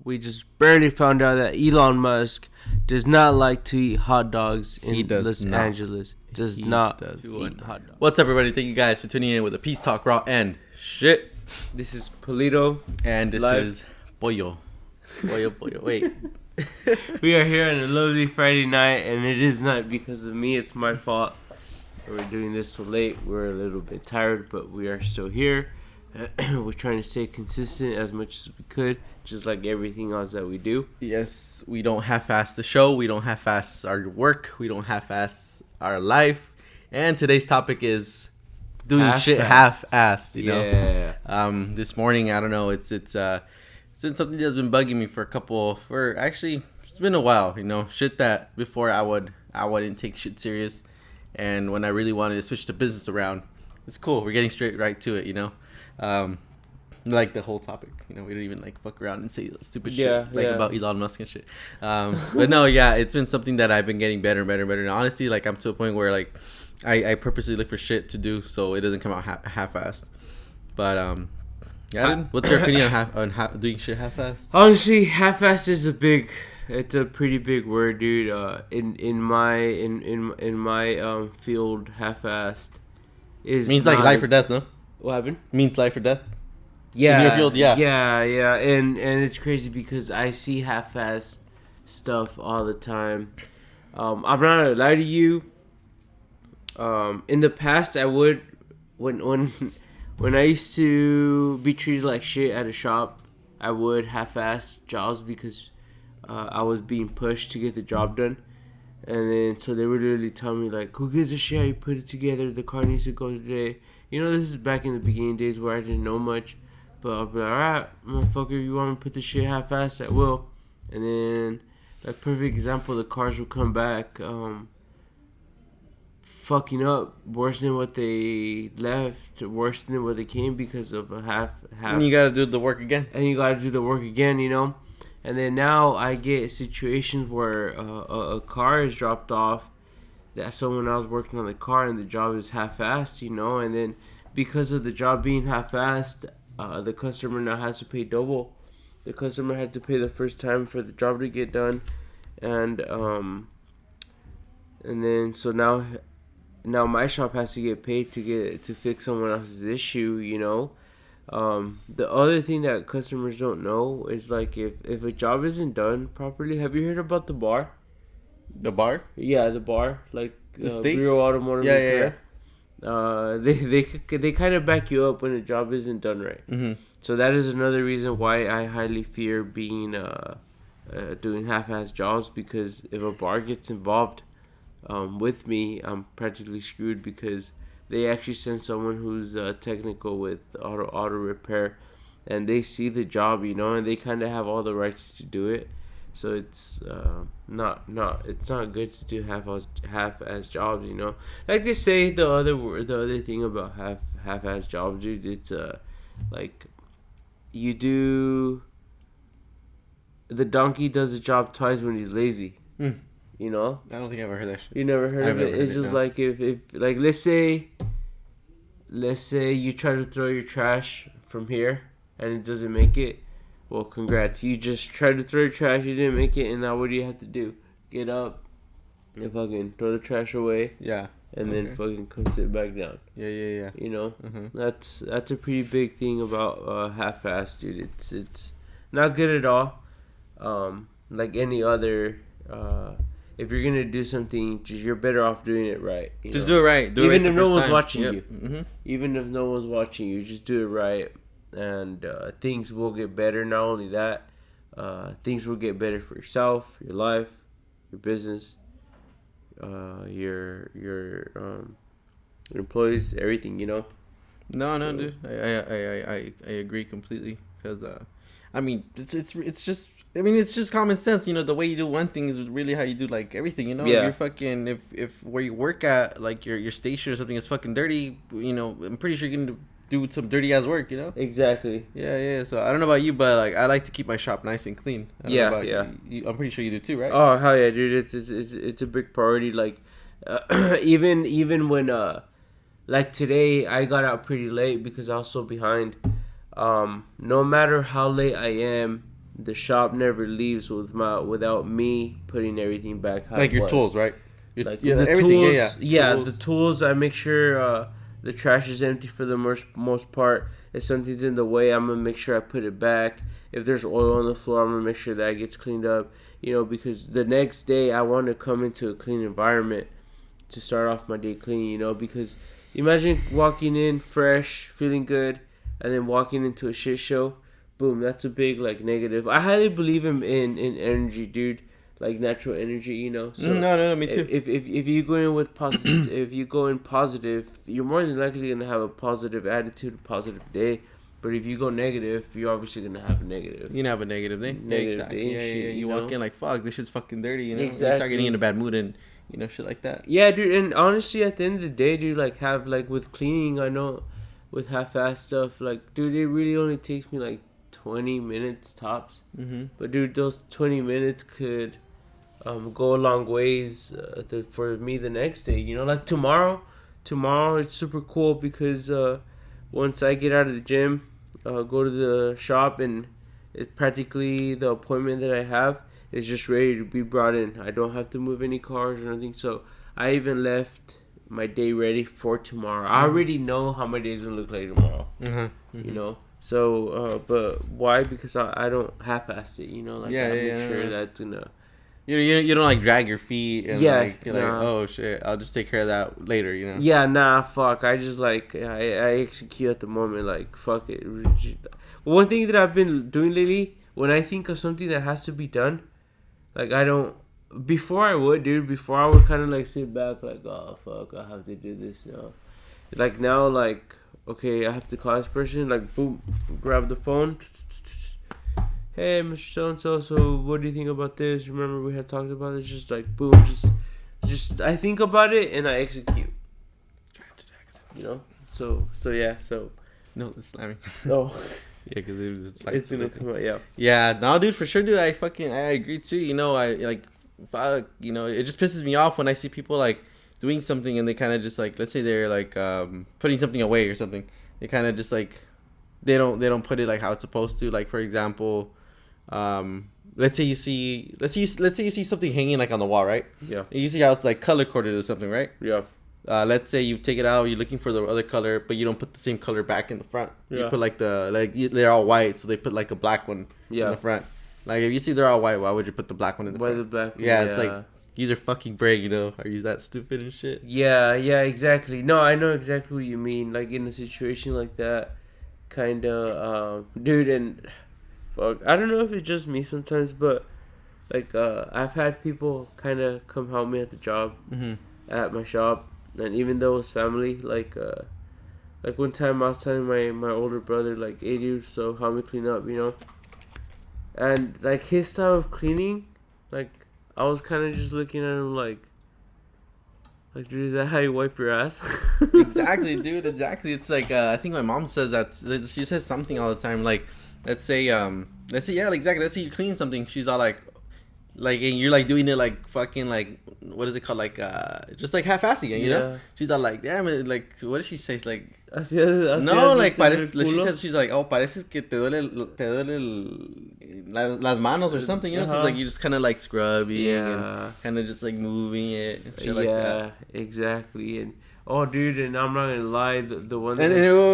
we just barely found out that Elon Musk does not like to eat hot dogs in Los Angeles. Does not eat hot dogs. What's up, everybody? Thank you guys for tuning in with the Peace Talk Raw and Shit. This is Polito. And this is Pollo. Pollo. Wait. We are here on a lovely Friday night, and it is not because of me. It's my fault. We're doing this so late. We're a little bit tired, but we are still here. We're trying to stay consistent as much as we could, just like everything else that we do. Yes, we don't half-ass the show. We don't half-ass our work. We don't half-ass our life. And today's topic is doing shit half-ass. You know. Yeah. This morning, I don't know. It's been something that's been bugging me it's been a while. You know, shit that before I wouldn't take shit serious, and when I really wanted to switch the business around, it's cool. We're getting straight right to it. You know. Like the whole topic, you know, we don't even like fuck around and say stupid shit about Elon Musk and shit. But no, yeah, it's been something that I've been getting better and better and better. And honestly, like I'm to a point where like I purposely look for shit to do so it doesn't come out half-assed. But what's your opinion on doing shit half-assed? Honestly, half-assed is it's a pretty big word, dude. In my field, half-assed means like life or death, no? What happened? Means life or death. Yeah. In your field, yeah. Yeah. And it's crazy because I see half-assed stuff all the time. I'm not gonna lie to you. In the past, I would when I used to be treated like shit at a shop, I would half-ass jobs because I was being pushed to get the job done. And then so they would literally tell me like, "Who gives a shit how you put it together? The car needs to go today." You know, this is back in the beginning days where I didn't know much. But I'll be like, alright, motherfucker, you want me to put this shit half-assed? I will. And then, like, perfect example, the cars will come back fucking up worse than what they left, worse than what they came because of a half. And you gotta do the work again. You know? And then now I get situations where a car is dropped off that someone else working on the car and the job is half-assed, you know, and then because of the job being half-assed, the customer now has to pay double. The customer had to pay the first time for the job to get done, and then so now my shop has to get paid to fix someone else's issue, you know. The other thing that customers don't know is like if a job isn't done properly. Have you heard about the bar? The bar? Yeah, the bar, like the Bureau Automotive Repair. Yeah. They kind of back you up when a job isn't done right. Mm-hmm. So that is another reason why I highly fear being doing half-ass jobs, because if a bar gets involved with me, I'm practically screwed because they actually send someone who's technical with auto repair, and they see the job, you know, and they kind of have all the rights to do it. So it's not good to do half-ass jobs, you know. Like they say, the other thing about half-ass jobs, dude, it's like you do. The donkey does the job twice when he's lazy. You know. I don't think I've ever heard that shit. You never heard of it? It's just like if like let's say you try to throw your trash from here and it doesn't make it. Well, congrats. You just tried to throw your trash, you didn't make it, and now what do you have to do? Get up and fucking throw the trash away. Yeah. And then fucking come sit back down. Yeah. You know? Mm-hmm. That's a pretty big thing about half-ass, dude. It's not good at all. Like any other, if you're gonna do something, you're better off doing it right. Just do it right. Even if no one's watching you. Mm-hmm. Even if no one's watching you, just do it right. And things will get better. Not only that, things will get better for yourself, your life, your business, your employees, everything. You know. No, dude. I agree completely because I mean it's just common sense. You know, the way you do one thing is really how you do like everything. You know, yeah. If you're fucking if where you work at, like your station or something is fucking dirty, you know, I'm pretty sure you're gonna do some dirty ass work, you know. Exactly. Yeah. So I don't know about you, but like I like to keep my shop nice and clean. Yeah. You, I'm pretty sure you do too, right? Oh hell yeah, dude! It's a big priority. Like even when like today I got out pretty late because I was so behind. No matter how late I am, the shop never leaves without me putting everything back how Like it your was. tools, right? Like Yeah, the everything. tools, Tools. the tools. I make sure the trash is empty for the most part. If something's in the way, I'm gonna make sure I put it back. If there's oil on the floor, I'm gonna make sure that gets cleaned up. You know, because the next day I want to come into a clean environment to start off my day clean. You know, because imagine walking in fresh, feeling good, and then walking into a shit show. Boom, that's a big like negative. I highly believe in energy, dude. Like natural energy, you know. So No, me too. if you go in with positive, if you go in positive, you're more than likely gonna have a positive attitude, a positive day. But if you go negative, you're obviously gonna have a negative. You can have a negative day. Negative day and Yeah, shit, You you walk know? in like, fuck, this shit's fucking dirty. You know, you Exactly. start getting in a bad mood and shit like that. Yeah, dude. And honestly, at the end of the day, dude, like have like with cleaning, I know with half-assed stuff, like dude, it really only takes me like 20 minutes tops. Mm-hmm. But dude, those 20 minutes could go a long ways for me the next day. You know, like tomorrow it's super cool because once I get out of the gym, go to the shop, and it's practically the appointment that I have is just ready to be brought in. I don't have to move any cars or anything. So I even left my day ready for tomorrow. I already know how my day's gonna look like tomorrow. Mm-hmm. You know. So, but why? Because I don't half-ass it. You know, like I make sure that's gonna. You don't like drag your feet and like nah. oh shit, I'll just take care of that later, you know. Yeah, nah, fuck. I just like I execute at the moment. Like fuck it. One thing that I've been doing lately, when I think of something that has to be done, like I don't. Before I would, dude. Before I would kind of like sit back, like oh fuck, I have to do this now. Like now, like okay, I have to call this person. Like boom, grab the phone. Hey, Mr. So-and-so, so what do you think about this? Remember we had talked about this? Just like, boom, just I think about it and I execute. You know? So yeah, so. No, it's slamming. No. Yeah, because it was like... It's gonna come out, yeah. Yeah, no, dude, for sure, dude, I agree too. You know, I, like, fuck, you know, it just pisses me off when I see people, like, doing something and they kind of just, like, let's say they're, like, putting something away or something. They kind of just, like, they don't put it, like, how it's supposed to. Like, for example... let's say you see something hanging like on the wall, right? Yeah. And you see how it's like color coded or something, right? Yeah. Let's say you take it out, you're looking for the other color, but you don't put the same color back in the front. Yeah. You put like they're all white, so they put like a black one in the front. Like if you see they're all white, why would you put the black one in the front? Why the black one? Yeah, it's like use your fucking brain, you know? Are you that stupid and shit? Yeah, exactly. No, I know exactly what you mean. Like in a situation like that, kind of, dude, and. Fuck. I don't know if it's just me sometimes, but like I've had people kind of come help me at the job, at my shop, and even though it's family, like one time I was telling my older brother like, "Hey dude, so help me clean up," you know, and like his style of cleaning, like I was kind of just looking at him like, dude, is that how you wipe your ass? Exactly, dude. Exactly. It's like I think my mom says that. She says something all the time like. Let's say yeah, exactly. Let's say you clean something. She's all like, and you're like doing it like fucking like, what is it called? Like, just like half-assing, you know? She's all like, damn it, like, what does she say? It's like, no, like, she says, she's like, oh, pareces que te duele las manos or something, you know? Because like you just kind of like scrubbing and kind of just like moving it and shit like that. Yeah, exactly. And oh, dude, and I'm not gonna lie, the one.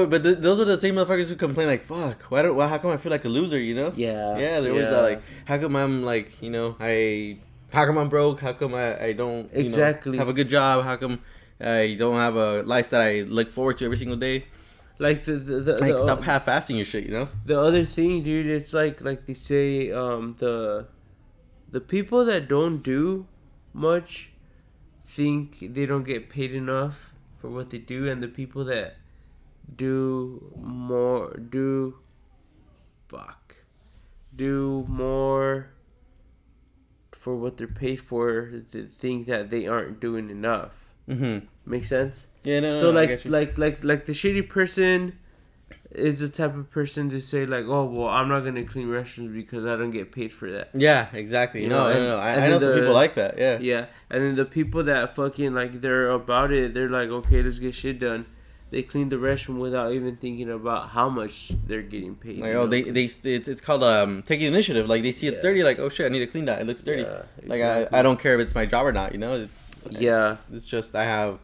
But those are the same motherfuckers who complain like, "Fuck, how come I feel like a loser?" You know? Yeah. Yeah, they're always like, "How come I'm like, you know, how come I'm broke? How come I don't have a good job? How come I don't have a life that I look forward to every single day?" Like stop half-assing your shit, you know? The other thing, dude, it's like they say, the people that don't do much think they don't get paid enough for what they do, and the people that do more for what they're paid for, they think that they aren't doing enough. Make sense? Yeah, no. So like the shitty person is the type of person to say like, oh well, I'm not gonna clean restrooms because I don't get paid for that. Yeah, exactly. You know, no. I know some people like that. Yeah. Yeah, and then the people that fucking like they're about it, they're like, okay, let's get shit done. they clean the restroom without even thinking about how much they're getting paid. Like, oh, it's called taking initiative. Like, they see it's dirty, like, oh shit, I need to clean that. It looks dirty. Yeah, Like, exactly. I don't care if it's my job or not. You know, Yeah. It's just I have,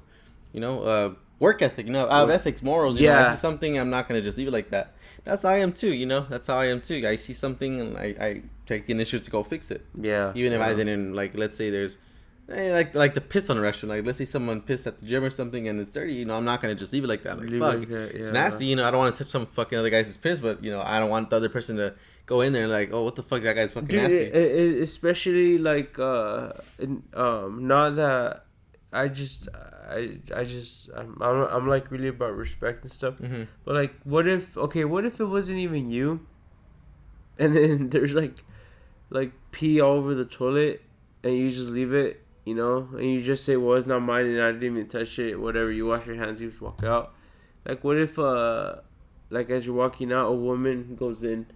work ethic. You know, I have ethics, morals. You know, I see something, I'm not gonna just leave it like that. That's how I am too. You know, that's how I am too. I see something and I take the initiative to go fix it. Yeah. Even if I didn't, like, let's say there's like the piss on a restaurant. Like, let's say someone pissed at the gym or something and it's dirty. You know, I'm not gonna just leave it like that. Like, fuck, it's nasty. You know, I don't want to touch some fucking other guy's piss, but you know, I don't want the other person to go in there and like, oh, what the fuck, that guy's fucking nasty. Especially like not that I'm like really about respect and stuff. Mm-hmm. But like, what if it wasn't even you, and then there's like pee all over the toilet, and you just leave it, you know, and you just say, well, it's not mine, and I didn't even touch it, whatever. You wash your hands, you just walk out. Like, what if like as you're walking out, a woman goes in.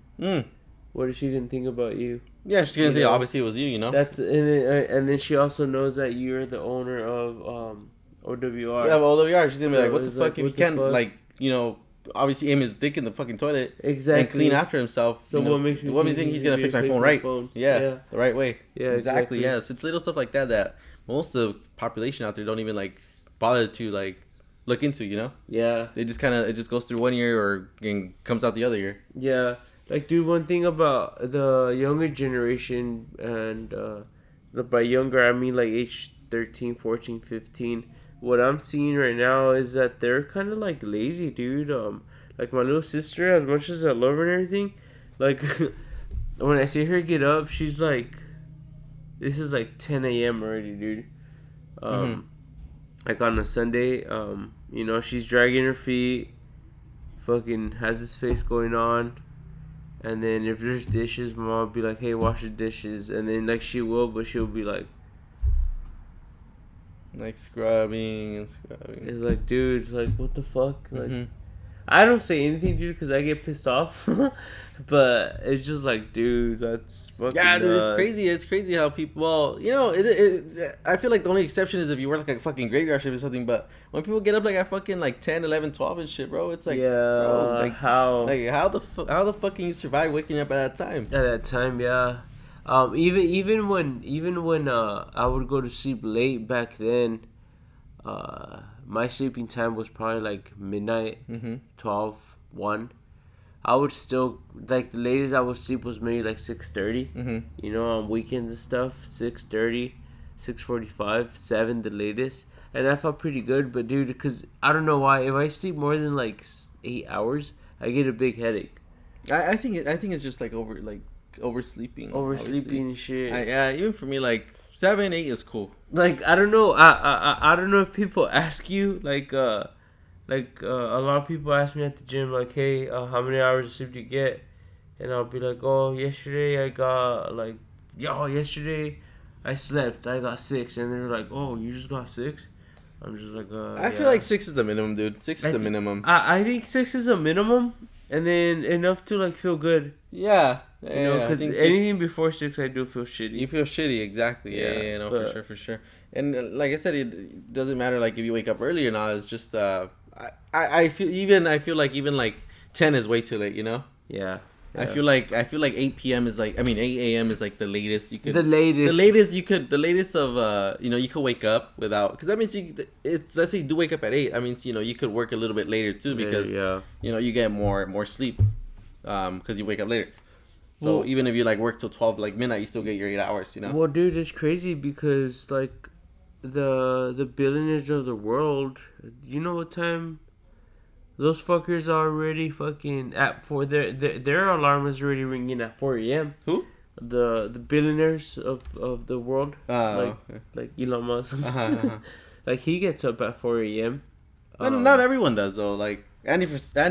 What is she gonna think about you? Yeah, she's gonna say, obviously it was you, you know. That's and then she also knows that you're the owner of OWR. Yeah, well, OWR. She's gonna be like, what the fuck? If you can't, like, you know, obviously aim his dick in the fucking toilet, exactly, and clean after himself. So what makes me think he's gonna fix my phone right? Yeah, the right way. Yeah, exactly. Yes, it's little stuff like that most of the population out there don't even like bother to like look into. You know? Yeah. They just it just goes through one ear or and comes out the other ear. Yeah. Like, dude, one thing about the younger generation, and by younger, I mean, like, age 13, 14, 15, what I'm seeing right now is that they're kind of, like, lazy, dude. Like, my little sister, as much as I love her and everything, like, when I see her get up, she's like, this is, like, 10 a.m. already, dude. Like, on a Sunday, you know, she's dragging her feet, fucking has this face going on. And then if there's dishes, my mom will be like, hey, wash the dishes. And then, like, she will, but she'll be like scrubbing. It's like, dude, like, what the fuck? Like, I don't say anything, dude, because I get pissed off. But it's just like, dude, that's fucking dude, nuts. it's crazy. It's crazy how people, well, you know, I feel like the only exception is if you work like a fucking graveyard shift or something. But when people get up like at fucking like 10, 11, 12 and shit, bro, it's like, bro, like, how the fuck can you survive waking up at that time? At that time, yeah. Even when I would go to sleep late back then, my sleeping time was probably like midnight, 12, 1. I would still, like, the latest I would sleep was maybe like 6:30. You know, on weekends and stuff, 6:30, 6:45, 7 the latest. And I felt pretty good, but dude, because I don't know why, if I sleep more than like 8 hours, I get a big headache. I think it's just like oversleeping. Oversleeping and shit. Yeah, even for me, like 7, 8 is cool. Like, I don't know. I don't know if people ask you, like a lot of people ask me at the gym, like, hey, how many hours of sleep do you get? And I'll be like, oh, yesterday I got, like, yesterday I slept, I got 6. And they're like, oh, you just got 6? I'm just like, I feel like 6 is the minimum, dude. 6 is the minimum. I think 6 is a minimum, and then enough to, like, feel good. Yeah. You know, because anything before 6, I do feel shitty. You feel shitty, exactly. Yeah, no, for sure. And like I said, it doesn't matter, like, if you wake up early or not. It's just, I feel like even like 10 is way too late, you know? Yeah. I feel like 8 p.m. is like, I mean, 8 a.m. is like the latest you could. The latest of you could wake up without, because that means let's say you do wake up at 8. I mean, you know, you could work a little bit later too, because you know, you get more sleep, because you wake up later. So even if you like work till 12, like midnight, you still get your 8 hours, you know? Well, dude, it's crazy because like the billionaires of the world, you know what time those fuckers are already fucking at 4? Their alarm is already ringing at 4 a.m. Who? The billionaires of the world, like Elon Musk. Like, he gets up at 4 a.m. Not everyone does though. Like Andy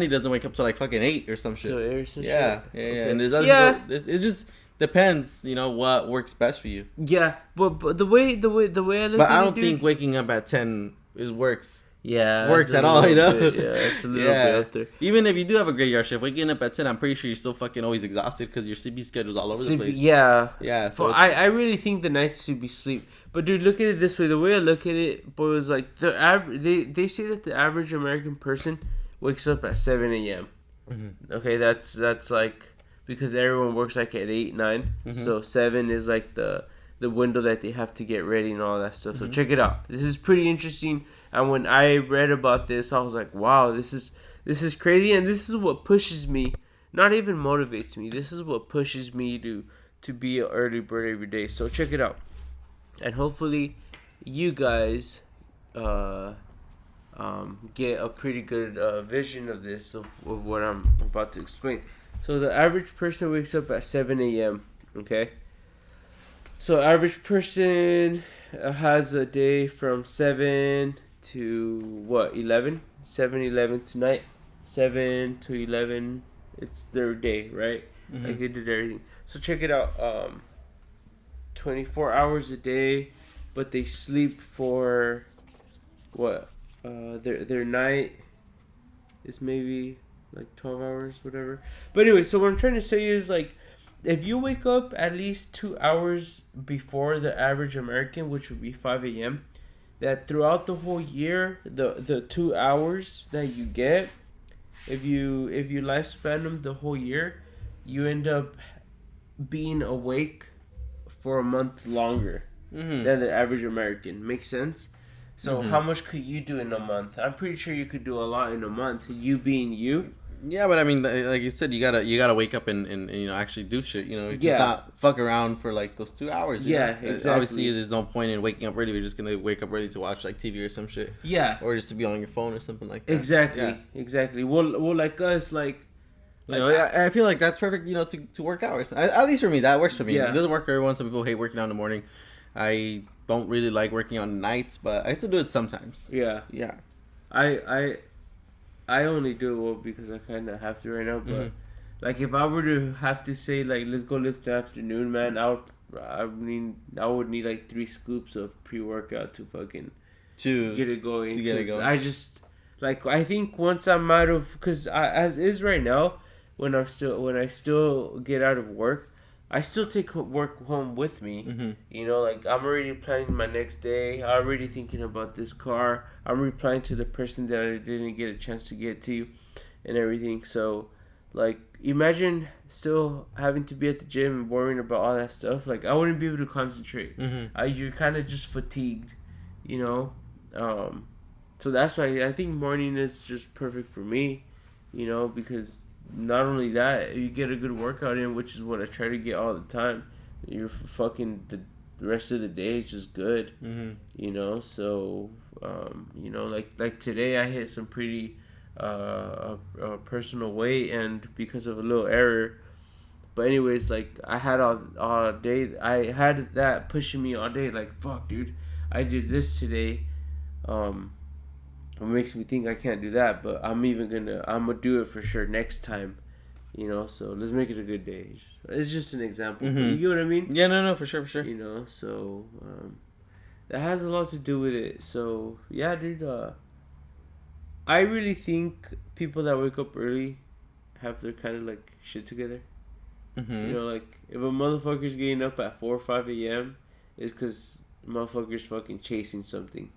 doesn't wake up till like fucking 8 or some shit. Yeah. Okay. And there's other people, it just depends, you know, what works best for you. Yeah, but the way I look but at I don't think waking up at 10 works. Yeah, works it's a at all, you little know? bit, yeah, it's a little bit up there. Even if you do have a graveyard shift, waking up at 10, I'm pretty sure you're still fucking always exhausted because your sleeping schedule's all over the place. Yeah. Yeah, so I really think the nights should be sleep. But dude, look at it this way. The way I look at it, boy, was like they say that the average American person wakes up at 7 a.m. Mm-hmm. Okay, that's like because everyone works like at 8, 9. Mm-hmm. So 7 is like the window that they have to get ready and all that stuff. So Mm-hmm. check it out. This is pretty interesting. And when I read about this, I was like, wow, this is crazy, and this is what pushes me. Not even motivates me. This is what pushes me to be an early bird every day. So check it out, and hopefully, you guys get a pretty good vision of this of what I'm about to explain. So the average person wakes up at 7 a.m. Okay. So average person has a day from 7 to what 11, 7-11 tonight, 7 to 11. It's their day, right? Mm-hmm. Like they did everything. So check it out. 24 hours a day, but they sleep for what? Their night is maybe like 12 hours, whatever. But anyway, so what I'm trying to say is like, if you wake up at least 2 hours before the average American, which would be 5 a.m., that throughout the whole year, the 2 hours that you get, if you lifespan them the whole year, you end up being awake for a month longer Mm-hmm. than the average American. Makes sense? So Mhm. how much could you do in a month? I'm pretty sure you could do a lot in a month. You being you. Yeah, but I mean, like you said, you gotta wake up and you know actually do shit. You know, just Yeah. not fuck around for like those 2 hours. You Yeah, know? exactly. Obviously, there's no point in waking up early. You're just gonna wake up early to watch like TV or some shit, Yeah. or just to be on your phone or something like that. Exactly. Yeah. Exactly. Well, like us, like. You know, I feel like that's perfect. You know, to work hours. At least for me, that works for me. Yeah. It doesn't work for everyone. Some people hate working out in the morning. I don't really like working on nights, but I still do it sometimes. Yeah. Yeah. I only do it well because I kind of have to right now. But like, if I were to have to say like, let's go lift in the afternoon, man, I would need like 3 scoops of pre-workout to fucking get it going. to get it 'Cause going. I just like I think once I'm out of because as is right now when I still get out of work, I still take work home with me. Mm-hmm. You know, like I'm already planning my next day. I'm already thinking about this car. I'm replying to the person that I didn't get a chance to get to, and everything. So, like, imagine still having to be at the gym and worrying about all that stuff. Like, I wouldn't be able to concentrate. Mm-hmm. You're kind of just fatigued, you know. So that's why I think morning is just perfect for me, you know, because not only that, you get a good workout in, which is what I try to get all the time. You're fucking the rest of the day is just good, Mm-hmm. you know. So, you know, like today I hit some pretty personal weight, and because of a little error. But anyways, like I had all day. I had that pushing me all day. Like fuck, dude, I did this today. It makes me think I can't do that, but I'm gonna do it for sure next time, you know. So let's make it a good day. It's just an example. But you get what I mean? Yeah, no, for sure. You know, so that has a lot to do with it. So yeah, dude. I really think people that wake up early have their kind of like shit together. Mm-hmm. You know, like if a motherfucker's getting up at 4 or 5 a.m., it's because motherfucker's fucking chasing something.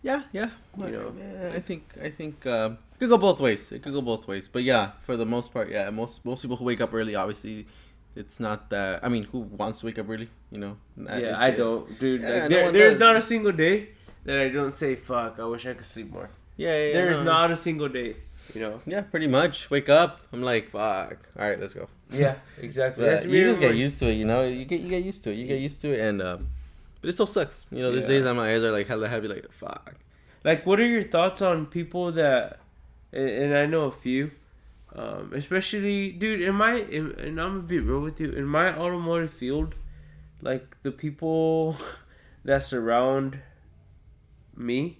Yeah. You know. Yeah, I think it could go both ways. It could go both ways. But yeah, for the most part, yeah, most people who wake up early, obviously, it's not that. I mean, who wants to wake up early? You know. Yeah, I don't, dude. Yeah, Like, no one there's does. not a single day that I don't say, "Fuck, I wish I could sleep more." Yeah. There's no. not a single day, you know. Yeah, pretty much. Wake up. I'm like, fuck. All right, let's go. Yeah, exactly. But That's you me just every get morning. used to it, you know. You get used to it. You get used to it, and but it still sucks. You know, there's Yeah. days that my eyes are like hella heavy, like fuck. Like, what are your thoughts on people that, and I know a few, especially, dude, and I'm gonna be real with you, in my automotive field, like, the people that surround me,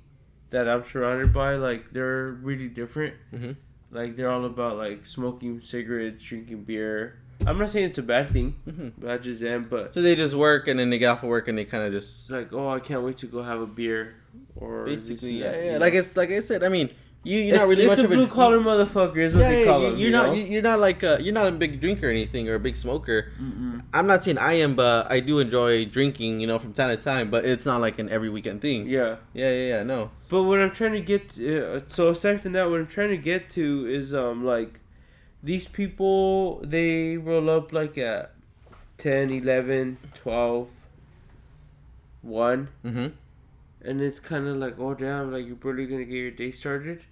that I'm surrounded by, like, they're really different. Mm-hmm. Like, they're all about, like, smoking cigarettes, drinking beer. I'm not saying it's a bad thing, Mm-hmm. but I just am, but So they just work, and then they get off of work, and they kind of just it's like, oh, I can't wait to go have a beer or basically, this and that, yeah. you Like I said, I mean, you're not really it's much a of a blue collar motherfucker. Is what they call him. you're not like you're not a big drinker or anything or a big smoker. Mm-mm. I'm not saying I am, but I do enjoy drinking, from time to time. But it's not like an every weekend thing. Yeah. No. But what I'm trying to get to, so aside from that, what I'm trying to get to is like these people, they roll up like at 10, 11, 12, 1, Mm-hmm. and it's kind of like, oh damn, like you're barely gonna get your day started,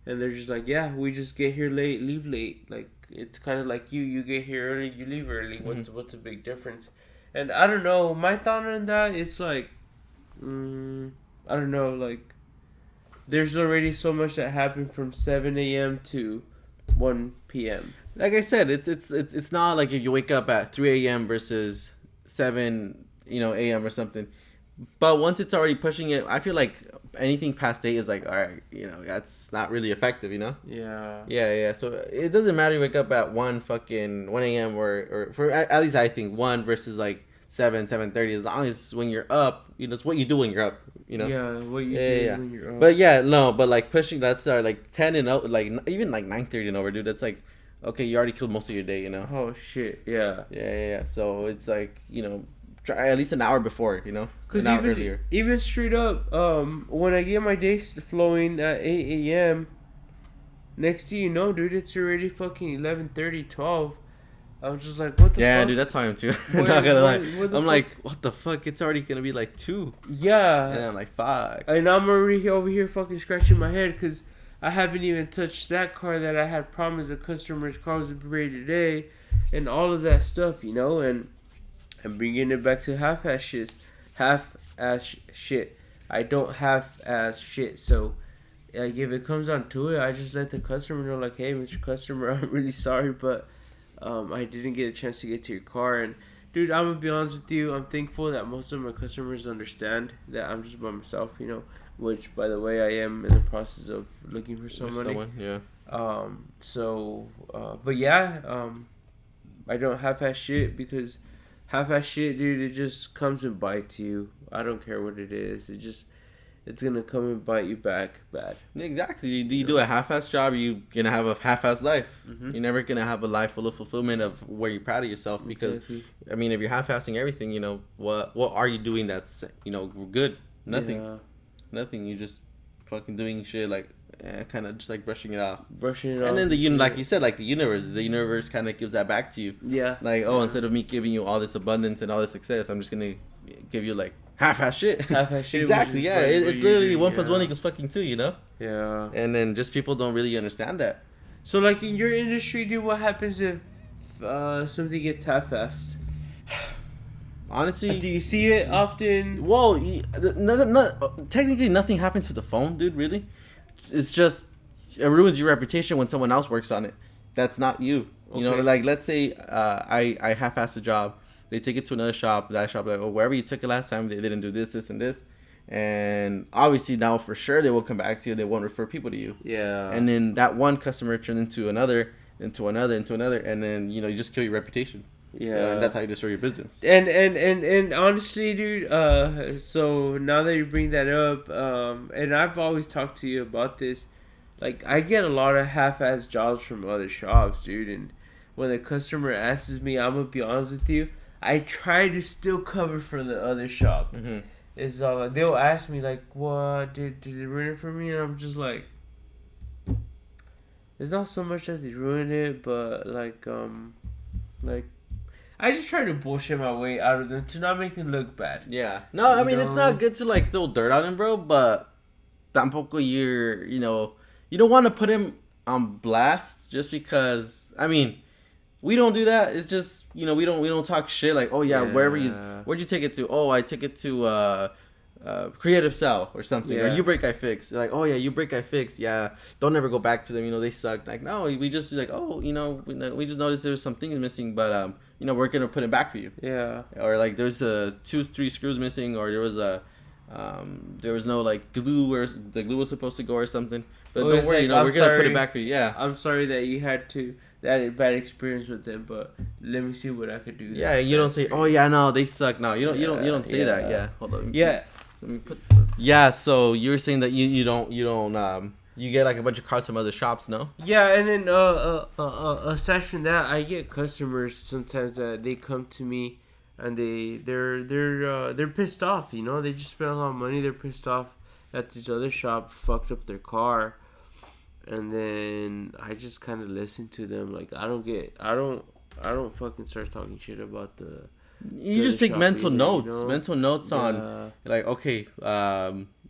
and they're just like, yeah, we just get here late, leave late. Like it's kind of like you get here early, you leave early. What's the big difference? And I don't know, my thought on that, it's like, I don't know, like there's already so much that happened from 7 a.m. to 1 p.m. Like I said, it's not like if you wake up at 3 a.m. versus 7 a.m. or something. But once it's already pushing it, I feel like anything past 8 is like, all right, that's not really effective, Yeah. Yeah. So it doesn't matter you wake up at 1 a.m. or for at least I think 1 versus like 7:30, as long as when you're up, it's what you do when you're up, Yeah, what you do when you're up. But yeah, no, but like pushing that start like 10 and up, like even like 9:30 and over, dude. That's like, okay, you already killed most of your day, Oh shit, yeah. Yeah. So it's like, try at least an hour before, Because an hour earlier. Even straight up, when I get my day flowing at 8 a.m., next thing you know, dude, it's already fucking 11:30, 12. I was just like, what the fuck? Yeah, dude, that's how I am too. Where- Not gonna where- lie. where the I'm fuck- like, what the fuck? It's already gonna be like 2. Yeah. And I'm like, fuck. And I'm already over here fucking scratching my head because I haven't even touched that car that I had promised the customer's car was ready today and all of that stuff, and I'm bringing it back to half-ass shit. I don't half-ass shit, so like if it comes down to it, I just let the customer know, like, hey, Mr. Customer, I'm really sorry, but I didn't get a chance to get to your car. And dude, I'm gonna be honest with you, I'm thankful that most of my customers understand that I'm just by myself, which, by the way, I am in the process of looking for somebody. Yeah. But yeah, I don't half-ass shit because half-ass shit, dude, it just comes and bites you. I don't care what it is. It's gonna come and bite you back bad. Exactly. You do a half-ass job, you're gonna have a half-ass life. Mm-hmm. You're never gonna have a life full of fulfillment of where you're proud of yourself. Because Exactly. I mean, if you're half-assing everything, what are you doing that's good? Nothing. Yeah. Nothing. You're just fucking doing shit like kind of just like brushing it off. Brushing it off. And then like you said, like the universe kind of gives that back to you. Yeah. Like, instead of me giving you all this abundance and all this success, I'm just gonna give you like half-ass shit. Half-ass shit. Exactly. Yeah. It's literally 1 + 1 equals fucking 2. Yeah. And then just people don't really understand that. So, like, in your industry, dude, what happens if something gets half-assed? Honestly, Do you see it often? well, technically nothing happens to the phone, dude. Really, it's just it ruins your reputation when someone else works on it. That's not you. Okay. Like let's say I half-assed a job. They take it to another shop. That shop like, wherever you took it last time, they didn't do this, and this. And obviously now for sure they will come back to you. They won't refer people to you. Yeah. And then that one customer turned into another, and then you just kill your reputation. Yeah. So, and that's how you destroy your business. And honestly, dude, so now that you bring that up, and I've always talked to you about this, like, I get a lot of half-ass jobs from other shops, dude, and when the customer asks me, I'm gonna be honest with you, I try to still cover for the other shop. Mm-hmm. It's they'll ask me, like, what, did they ruin it for me? And I'm just like, it's not so much that they ruined it, but like I just try to bullshit my way out of them to not make them look bad. Yeah. No, I mean, it's not good to like throw dirt on him, bro, but tampoco you don't want to put him on blast just because, I mean, we don't do that. It's just, we don't talk shit like, oh yeah, where'd you take it to? Oh, I took it to Creative Cell or something, or You Break I Fix. They're like, oh yeah, You Break I Fix. Yeah, don't ever go back to them. They suck. Like, no, we just like, oh, we just noticed there's some things missing, but we're gonna put it back for you. Yeah. Or like there's 2-3 screws missing, or there was no like glue where the glue was supposed to go or something. But don't worry, we're gonna put it back for you. Yeah. I'm sorry that you had that bad experience with them, but let me see what I could do. Yeah, you don't say, oh yeah, no, they suck. No, you don't say that. Yeah, hold on. Yeah. Let me put Yeah, so you were saying that you get like a bunch of cars from other shops, no? Yeah, and then aside from that, I get customers sometimes that they come to me, and they're pissed off. You know, they just spent a lot of money. They're pissed off that this other shop fucked up their car, and then I just kind of listen to them. Like I don't fucking start talking shit about the You just take shop mental either, notes, you know? mental notes on Yeah, like, okay,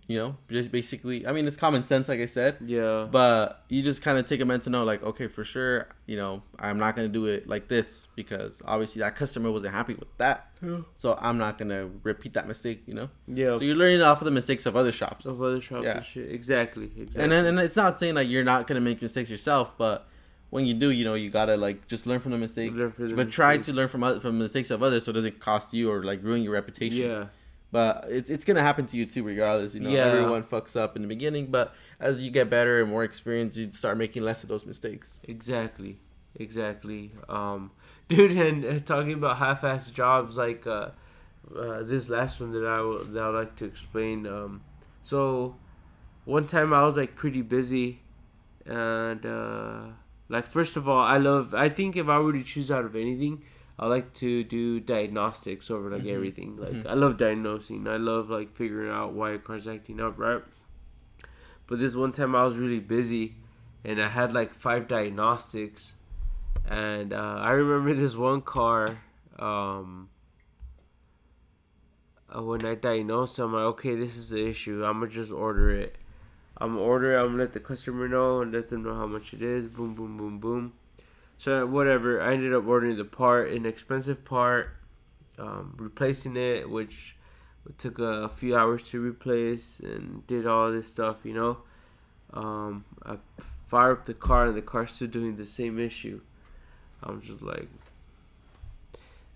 you know, just basically, I mean, it's common sense, like I said, yeah, but you just kind of take a mental note, like, okay, for sure, you know, I'm not gonna do it like this because obviously that customer wasn't happy with that, so I'm not gonna repeat that mistake, you know. yeah. So you're learning off of the mistakes of other shops, Of other shops Yeah. and shit. Exactly. and then and it's not saying like you're not gonna make mistakes yourself, but when you do, you know, you gotta like just learn from the mistake, Learn from the but try mistakes. to learn from mistakes of others, so it doesn't cost you or like ruin your reputation. Yeah. But it's gonna happen to you too, regardless. You know, Yeah. everyone fucks up in the beginning, but as you get better and more experience, you start making less of those mistakes. Exactly. Dude, and talking about half-assed jobs, like this last one that I would like to explain. So one time I was like pretty busy, and like first of all, I think if I were to choose out of anything, I like to do diagnostics over like everything. Like I love diagnosing. I love like figuring out why a car's acting up, right? But this one time I was really busy, and I had like 5 diagnostics, and I remember this one car. When I diagnosed it, I'm like, okay, this is the issue. I'm gonna just order it. I'm gonna order it. I'm gonna let the customer know and let them know how much it is. Boom, boom, boom, boom. So whatever. I ended up ordering the part, an expensive part, replacing it, which took a few hours to replace, and did all this stuff. You know, I fire up the car, and the car's still doing the same issue. I'm just like,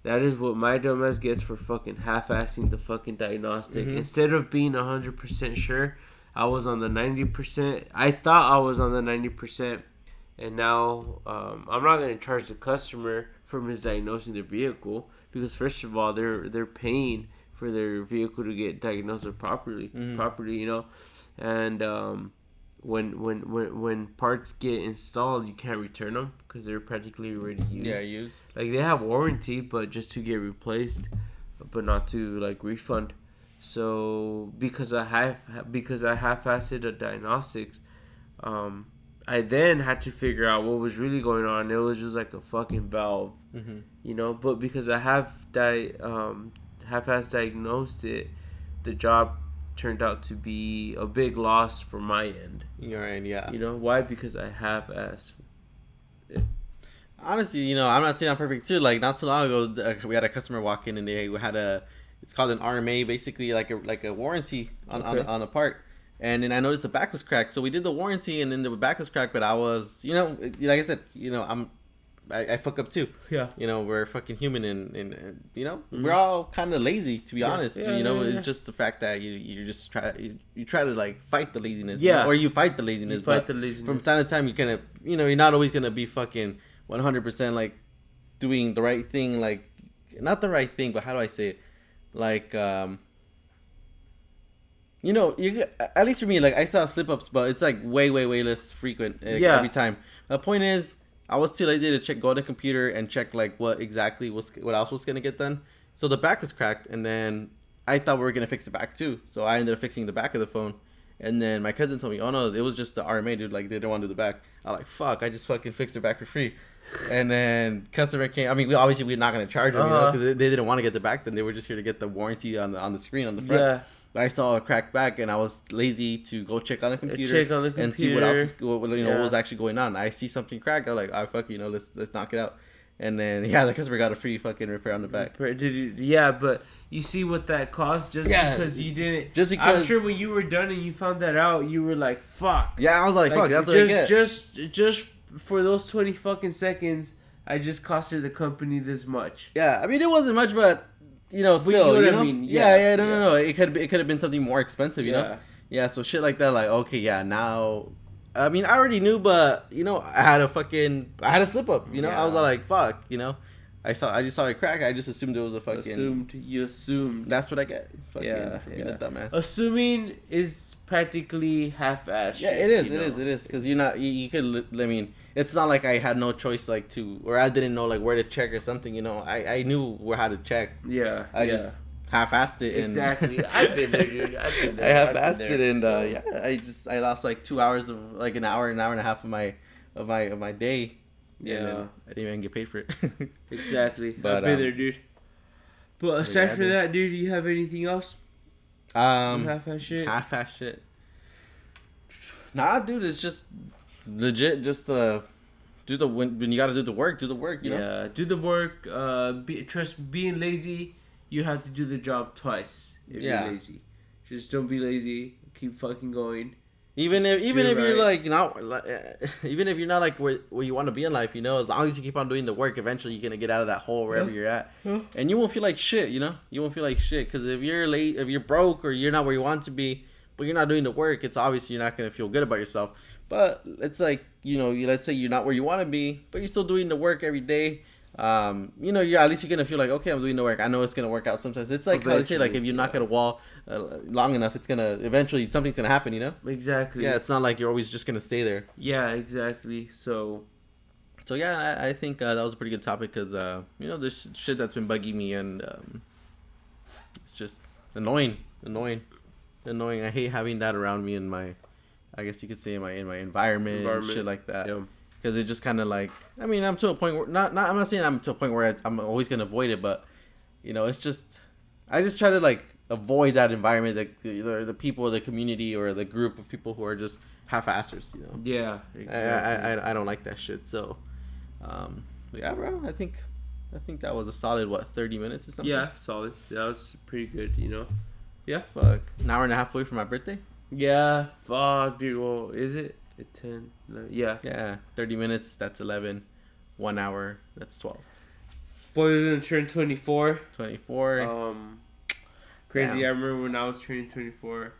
that is what my dumbass gets for fucking half-assing the fucking diagnostic. Instead of being 100% sure, I was on the 90%. I thought I was on the 90%, and now I'm not gonna charge the customer for misdiagnosing their vehicle, because first of all, they're paying for their vehicle to get diagnosed properly, you know, and when parts get installed, you can't return them because they're practically already used. Yeah, used. Like they have warranty, but just to get replaced, but not to like refund. So because I half-assed the diagnostics, I then had to figure out what was really going on. It was just like a fucking valve, you know. But because I half-assed diagnosed it, the job turned out to be a big loss for my end. You're right, yeah. You know why? Because I half-assed. Honestly, you know, I'm not saying I'm perfect too. Like not too long ago, we had a customer walk in and they had it's called an RMA, basically like a warranty on a part. And then I noticed the back was cracked, so we did the warranty, and then the back was cracked. But I was, you know, like I said, you know, I fuck up too. Yeah. You know, we're fucking human, and you know, we're all kind of lazy, to be honest. Yeah, you know, yeah. it's just the fact that you just try to like fight the laziness. Yeah. Or you fight the laziness. From time to time, you kind of, you know, you're not always gonna be fucking 100% like doing the right thing, like not the right thing, but how do I say it? Like you know, at least for me, like I saw slip ups, but it's like way less frequent every time. The point is, I was too lazy to go on the computer and check like what else was gonna get done. So the back was cracked, and then I thought we were gonna fix the back too. So I ended up fixing the back of the phone, and then my cousin told me, "Oh no, it was just the RMA, dude. Like they didn't want to do the back." I'm like, "Fuck! I just fucking fixed the back for free." And then customer came. I mean, we're not gonna charge them, you know, because they didn't want to get the back. Then they were just here to get the warranty on the screen on the front. Yeah. But I saw a cracked back, and I was lazy to go check on the computer and see what else what was actually going on. I see something cracked. I was like, "Oh fuck, you know, let's knock it out." And then the customer got a free fucking repair on the back. Yeah, but you see what that cost because you didn't. Just because I'm sure when you were done and you found that out, you were like, "Fuck." Yeah, I was like, "Fuck, that's what I get." Just for those 20 fucking seconds, I just costed the company this much. Yeah, I mean it wasn't much, but you know, still, you know you what know, I mean? No. It could have been something more expensive, you know. Yeah, so shit like that, like okay, yeah, now. I mean, I already knew, but you know, I had a slip up. You know, I was like, fuck, you know. I just saw it crack. I just assumed it was a fucking. You assumed. That's what I get. Fucking Yeah. being a dumbass. Assuming is practically half-assed. Yeah, it is. It is. Because you're not. You could. I mean, it's not like I had no choice, like to, or I didn't know like where to check or something. You know, I knew where how to check. Yeah. I just half-assed it. Exactly. I've been there, dude. I've been I there. half-assed it, and I lost like 2 hours of like an hour and a half of my day. Yeah. And then I didn't even get paid for it. Exactly. But, I've been there, dude. But aside from dude. that, dude, do you have anything else? Half-ass shit. Half-ass shit. Nah, dude, it's just legit. Just when you gotta do the work, you know. Yeah, do the work. Being lazy, you have to do the job twice if you're lazy. Just don't be lazy. Keep fucking going. Even if you're right. like not, even if you're not like where you want to be in life, you know, as long as you keep on doing the work, eventually you're gonna get out of that hole wherever you're at, and you won't feel like shit. You know, you won't feel like shit because if you're late, if you're broke or you're not where you want to be, but you're not doing the work, it's obviously you're not gonna feel good about yourself. But it's like, you know, let's say you're not where you want to be, but you're still doing the work every day. You know, at least you're gonna feel like, okay, I'm doing the work. I know it's gonna work out sometimes. It's like how they say, like if you knock at a wall long enough, it's gonna eventually something's gonna happen. You know? Exactly. Yeah, it's not like you're always just gonna stay there. Yeah, exactly. So yeah, I think that was a pretty good topic because you know, there's shit that's been bugging me and it's just annoying. I hate having that around me in my, I guess you could say in my environment. And shit like that. Yeah. Because it just kind of like, I mean, I'm to a point where I'm not saying I'm to a point where I'm always gonna avoid it, but you know, it's just, I just try to like avoid that environment, like the people, the community, or the group of people who are just half-assers, you know. Yeah, exactly. I don't like that shit. So, yeah, bro, I think that was a solid 30 minutes or something. Yeah, solid. That was pretty good, you know. Yeah. Fuck, an hour and a half away from my birthday. Yeah. Fuck, dude. Well, is it? 10, 11, yeah, 30 minutes, that's 11. 1 hour, that's 12. Boy was gonna turn 24. 24. Crazy. Damn. I remember when I was turning 24.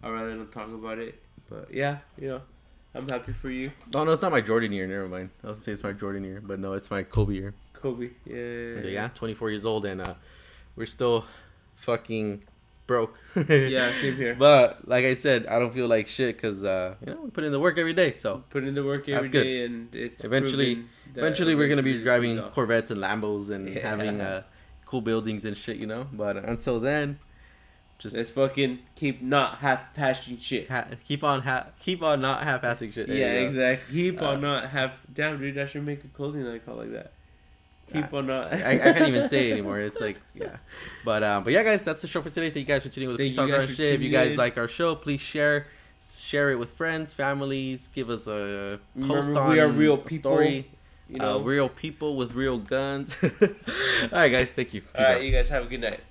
I'd rather not talk about it, but yeah, you know, I'm happy for you. Oh no, it's not my Jordan year. Never mind. I was gonna say it's my Jordan year, but no, it's my Kobe year. Kobe. Yeah. 24 years old, and we're still fucking broke. Yeah, same here. But like I said, I don't feel like shit because you know, we put in the work every day. So put in the work every day, and it's eventually we're gonna be driving Corvettes and Lambos and having cool buildings and shit, you know. But until then, just let's fucking keep not half-passing shit. Keep on not half-assing shit. Yeah, exactly. Keep on not half. Damn, dude, I should make a clothing line called like that. Keep on not. I can't even say it anymore. It's like, yeah. But yeah, guys, that's the show for today. Thank you guys for tuning in with the Peace Talk shit. If you guys like our show, please share it with friends, families. Give us a post on we are real people. Story. You know, real people with real guns. All right, guys. Thank you. All right, you guys have a good night.